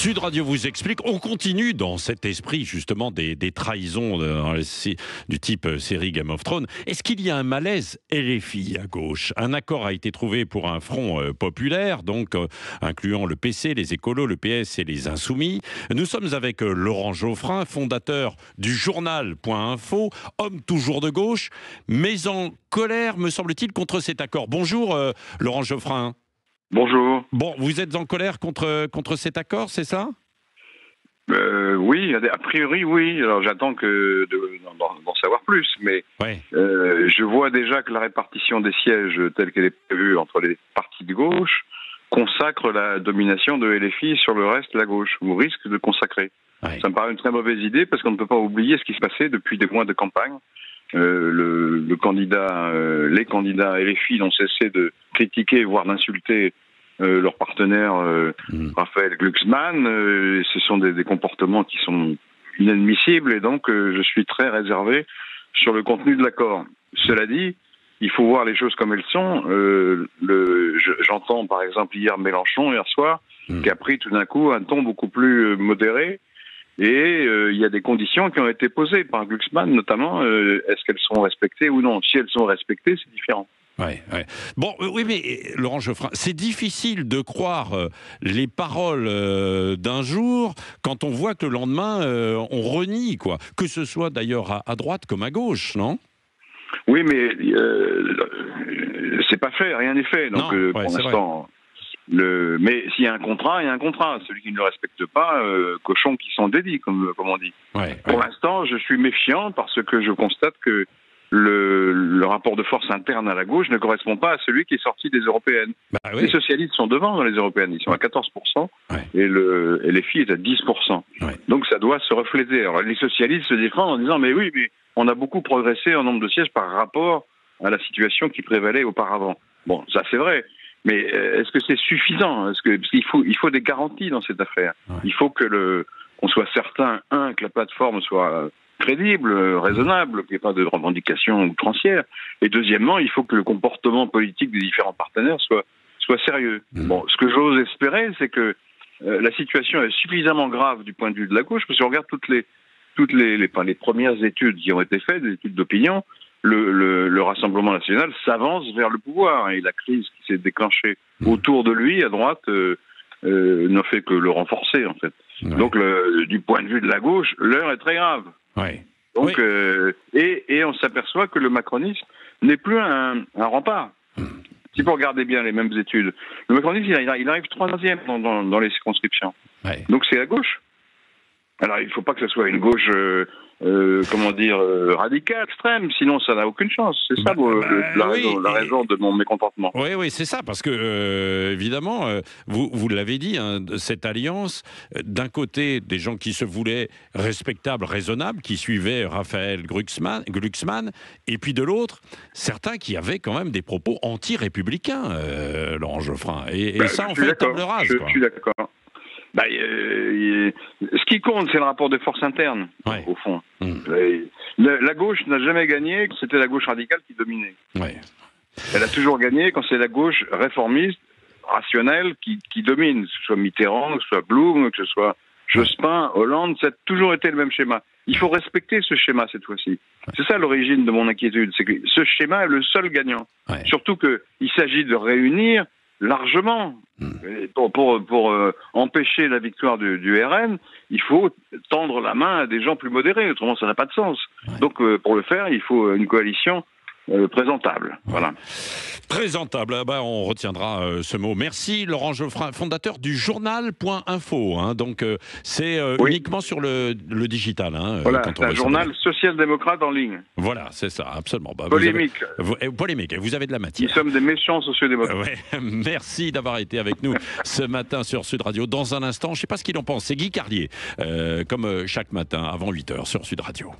Sud Radio vous explique. On continue dans cet esprit justement des trahisons du type série Game of Thrones. Est-ce qu'il y a un malaise LFI à gauche? Un accord a été trouvé pour un front populaire, donc incluant le PC, les écolos, le PS et les Insoumis. Nous sommes avec Laurent Geoffrin, fondateur du journal.info, homme toujours de gauche, mais en colère, me semble-t-il, contre cet accord. Bonjour Laurent Geoffrin. Bonjour. Bon, vous êtes en colère contre cet accord, c'est ça? Oui, a priori oui. Alors j'attends d'en savoir plus, mais ouais. Je vois déjà que la répartition des sièges telle qu'elle est prévue entre les partis de gauche consacre la domination de LFI sur le reste de la gauche, ou risque de consacrer. Ouais. Ça me paraît une très mauvaise idée parce qu'on ne peut pas oublier ce qui se passait depuis des mois de campagne. Les candidats LFI n'ont cessé de critiquer, voire d'insulter leur partenaire Raphaël Glucksmann. Ce sont des comportements qui sont inadmissibles et donc je suis très réservé sur le contenu de l'accord. Cela dit, il faut voir les choses comme elles sont. J'entends par exemple hier soir, qui a pris tout d'un coup un ton beaucoup plus modéré. Et il y a des conditions qui ont été posées par Glucksmann, notamment, est-ce qu'elles sont respectées ou non? Si elles sont respectées, c'est différent. Ouais. Bon, oui, mais Laurent Geoffrin, c'est difficile de croire les paroles d'un jour quand on voit que le lendemain, on renie, quoi. Que ce soit d'ailleurs à droite comme à gauche, non? Oui, mais c'est pas fait, rien n'est fait. Donc, pour l'instant... Mais s'il y a un contrat, il y a un contrat. Celui qui ne le respecte pas, cochon qui s'en dédie, comme on dit. Pour l'instant, je suis méfiant parce que je constate que le rapport de force interne à la gauche ne correspond pas à celui qui est sorti des européennes. Les socialistes sont devant dans les européennes, ils sont à 14%, et LFI est à 10%. Donc ça doit se refléter. Alors les socialistes se défendent en disant mais oui, mais on a beaucoup progressé en nombre de sièges par rapport à la situation qui prévalait auparavant. Bon, ça c'est vrai. Mais est-ce que c'est suffisant? Parce qu'il faut des garanties dans cette affaire. Il faut qu'on soit certain, que la plateforme soit crédible, raisonnable, qu'il n'y ait pas de revendications outrancières. Et deuxièmement, il faut que le comportement politique des différents partenaires soit sérieux. Bon, ce que j'ose espérer, c'est que la situation est suffisamment grave du point de vue de la gauche, parce que si on regarde toutes les premières études qui ont été faites, des études d'opinion, le Rassemblement national s'avance vers le pouvoir et la crise qui s'est déclenchée autour de lui à droite ne fait que le renforcer en fait. Donc du point de vue de la gauche, l'heure est très grave. Donc et on s'aperçoit que le macronisme n'est plus un rempart. Si vous regardez bien les mêmes études, le macronisme il arrive troisième dans les circonscriptions. Donc c'est la gauche. Alors il ne faut pas que ce soit une gauche radicale, extrême, sinon ça n'a aucune chance. C'est ça la raison de mon mécontentement. Oui, c'est ça, parce que évidemment, vous l'avez dit, cette alliance, d'un côté, des gens qui se voulaient respectables, raisonnables, qui suivaient Raphaël Glucksmann, et puis de l'autre, certains qui avaient quand même des propos anti-républicains, Laurent Geoffrin. Et ça, en fait, table rase. Je suis d'accord. Ce qui compte, c'est le rapport de force interne, au fond. La gauche n'a jamais gagné quand c'était la gauche radicale qui dominait. Elle a toujours gagné quand c'est la gauche réformiste, rationnelle, qui domine, que ce soit Mitterrand, que ce soit Blum, que ce soit Jospin, Hollande, ça a toujours été le même schéma. Il faut respecter ce schéma cette fois-ci. C'est ça l'origine de mon inquiétude, c'est que ce schéma est le seul gagnant. Surtout qu'il s'agit de réunir largement. Pour empêcher la victoire du RN, il faut tendre la main à des gens plus modérés, autrement ça n'a pas de sens. Donc pour le faire, il faut une coalition présentable. Voilà. Présentable, on retiendra ce mot. Merci Laurent Geoffrin, fondateur du journal.info. Donc c'est uniquement sur le digital. Voilà, c'est un journal social-démocrate en ligne. Voilà, c'est ça, absolument. Polémique. Polémique, vous avez de la matière. Nous sommes des méchants sociodémocrates. Merci d'avoir été avec nous ce matin sur Sud Radio. Dans un instant, je ne sais pas ce qu'il en pense, c'est Guy Carlier, comme chaque matin avant 8h sur Sud Radio.